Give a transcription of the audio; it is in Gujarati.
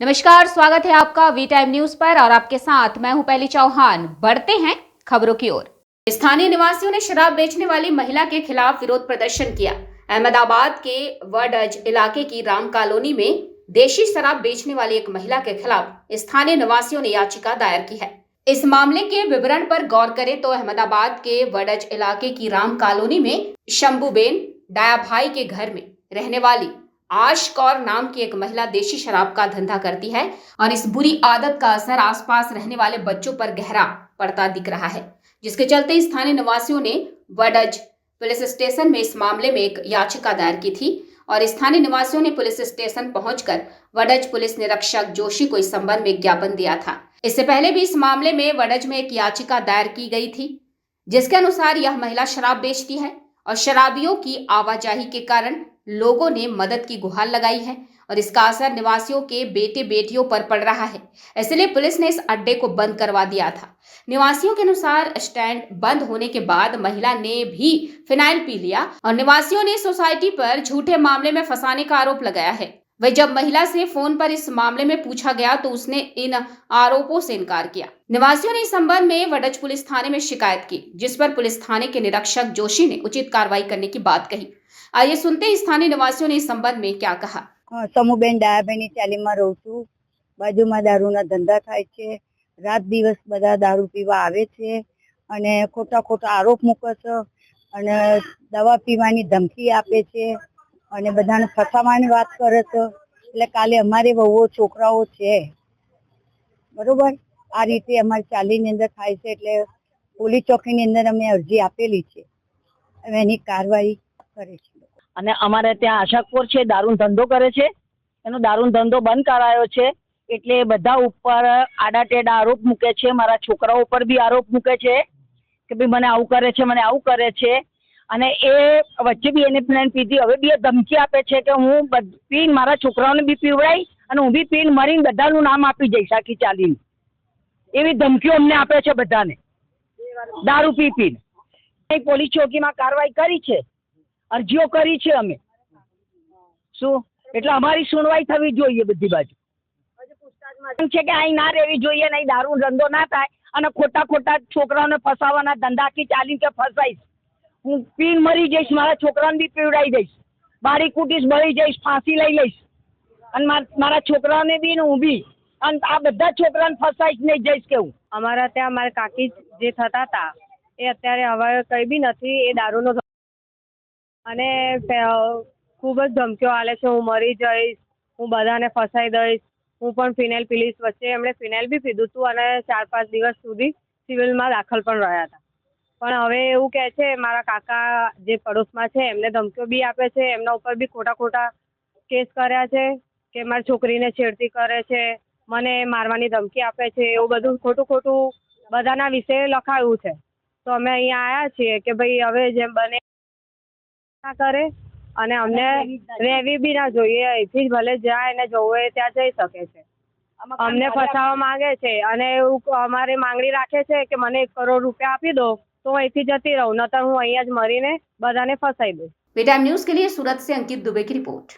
नमस्कार, स्वागत है आपका वी टाइम न्यूज पर और आपके साथ मैं हूं पहली चौहान। बढ़ते हैं खबरों की ओर। स्थानीय निवासियों ने शराब बेचने वाली महिला के खिलाफ विरोध प्रदर्शन किया। अहमदाबाद के वडज इलाके की राम कॉलोनी में देशी शराब बेचने वाली एक महिला के खिलाफ स्थानीय निवासियों ने याचिका दायर की है। इस मामले के विवरण पर गौर करें तो अहमदाबाद के वडज इलाके की राम कॉलोनी में शंभूबेन डायाभाई के घर में रहने वाली आश कौर नाम की एक महिला देशी शराब का धंधा करती है और इस बुरी आदत का असर आसपास रहने वाले बच्चों पर गहरा पड़ता दिख रहा है, जिसके चलते स्थानीय निवासियों ने वडज पुलिस स्टेशन में इस मामले में एक याचिका दायर की थी और स्थानीय निवासियों ने पुलिस स्टेशन पहुंचकर वडज पुलिस निरीक्षक जोशी को इस संबंध में ज्ञापन दिया था। इससे पहले भी इस मामले में वडज में एक याचिका दायर की गई थी, जिसके अनुसार यह महिला शराब बेचती है और शराबियों की आवाजाही के कारण लोगों ने मदद की गुहार लगाई है और इसका असर निवासियों के बेटे बेटियों पर पड़ रहा है। इसलिए पुलिस ने इस अड्डे को बंद करवा दिया था। निवासियों के अनुसार स्टैंड बंद होने के बाद महिला ने भी फिनाइल पी लिया और निवासियों ने सोसाइटी पर झूठे मामले में फंसाने का आरोप लगाया है। वही जब महिला से फोन पर इस मामले में पूछा गया तो उसने इन आरोपों से इनकार किया। निवासियों ने इस संबंध में वडज पुलिस थाने में शिकायत की, जिस पर पुलिस थाने के निरीक्षक जोशी ने उचित कार्रवाई करने की बात कही। आइए सुनते हैं स्थानीय निवासियों ने इस संबंध में क्या कहा। સમૂહબેન ડાયાભાઈની ચાલીમાં રહું છું। બાજુમાં દારૂના ધંધા થાય છે। રાત દિવસ બધા દારૂ પીવા આવે છે અને ખોટા ખોટા આરોપ મૂકે છે અને દવા પીવાની ધમકી આપે છે અને બધાને ફસાવાની વાત કરે છે। એટલે કાલે અમારે વહુઓ છોકરાઓ છે, બરોબર, આ રીતે અમારી ચાલીની અંદર થાય છે। એટલે પોલીસ ચોકીની અંદર અમે અરજી આપેલી છે, હવે એની કાર્યવાહી કરે છે। અને અમારે ત્યાં આશાપુર છે, દારૂનો ધંધો કરે છે, એનો દારૂનો ધંધો બંધ કરાયો છે એટલે બધા ઉપર આડાટેડા આરોપ મૂકે છે। મારા છોકરાઓ ઉપર બી આરોપ મૂકે છે કે ભાઈ મને આવું કરે છે, મને આવું કરે છે। અને એ વચ્ચે બી એને ફ્રેન્ડ પીધી, હવે બી એ ધમકી આપે છે કે હું પીને મારા છોકરાઓને બી પીવડાઈ અને હું બી પીને મરીને બધાનું નામ આપી જઈશ આખી ચાલીને, એવી ધમકીઓ અમને આપે છે બધાને, દારૂ પી પીને। પોલીસ ચોકીમાં કાર્યવાહી કરી છે, અરજીઓ કરી છે અમે, શું એટલે અમારી સુનવાઈ થવી જોઈએ બધી બાજુ છે કે અહીં ના રહેવી જોઈએ, નહીં દારૂ ધંધો ના થાય અને ખોટા ખોટા છોકરાઓને ફસાવાના ધંધા આખી ચાલી કે ફસાઈશ, હું પીને મરી જઈશ, મારા છોકરાને બી પીવડાવી દઈશ, બારી કૂટીશ, બળી જઈશ, ફાંસી લઈ લઈશ અને મારા છોકરાઓને બી ને હું બી અને આ બધા છોકરાને ફસાઈશ નહીં જઈશ કેવું। અમારા ત્યાં મારા કાકી જે થતા હતા એ અત્યારે હવે કંઈ બી નથી, એ દારૂનો અને ખૂબ જ ધમકીઓ આલે છે, હું મરી જઈશ, હું બધાને ફસાઈ દઈશ, હું પણ ફિનાઇલ પી લઈશ। વચ્ચે એમણે ફિનાઇલ બી પીધું હતું અને 4-5 દિવસ સુધી સિવિલમાં દાખલ પણ રહ્યા હતા। પણ હવે એવું કહે છે, મારા કાકા જે પડોશમાં છે એમને ધમકીઓ બી આપે છે, એમના ઉપર બી ખોટા ખોટા કેસ કર્યા છે કે મારી છોકરીને છેડતી કરે છે, મને મારવાની ધમકી આપે છે, એવું બધું ખોટું ખોટું બધાના વિશે લખાયું છે। તો અમે અહીંયા આવ્યા છીએ કે ભાઈ હવે જેમ બને ના કરે અને અમને રહેવી બી ના જોઈએ, અહીંથી જ ભલે જાય ને જવું હોય ત્યાં જઈ શકે છે। અમને ફસાવા માંગે છે અને એવું અમારી માંગણી રાખે છે કે મને 1 કરોડ રૂપિયા આપી દો તો હું અહીંથી જતી રહું, નતર હું અહીંયા જ મરીને બધાને ફસાઈ દઉં। वी टाइम न्यूज के लिए सूरत से अंकित दुबे की रिपोर्ट।